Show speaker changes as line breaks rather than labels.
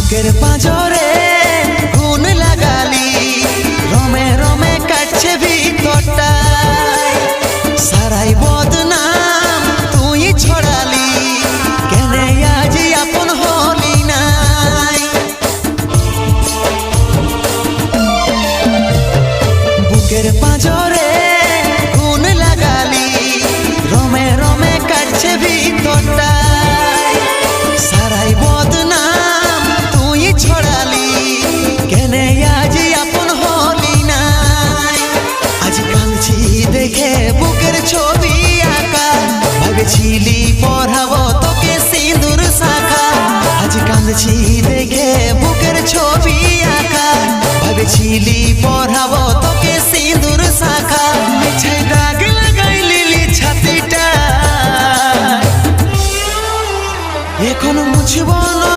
বুকের পাঁজরে গুণ লাগালি, রমে রমে কাটছে ভিতরটা, সারাই বদনাম তুই ছড়ালি, কেনে আজ আপন হলি নাই। বুকের পাঁজরে গুণ লাগালি, রমে রমে কাটছে ভিতরটা, সারাই বদনাম তুই ছড়ালি, কেনে আজ আপন হলি নাই। আজ কাঁদছি দেখে বুকের ছবি আঁকা, ভেবেছিলি পড়াবো তোকে সিঁদুর শাখা। আজ কাঁদছি দেখে বুকের ছবি আঁকা, ভেবেছিলি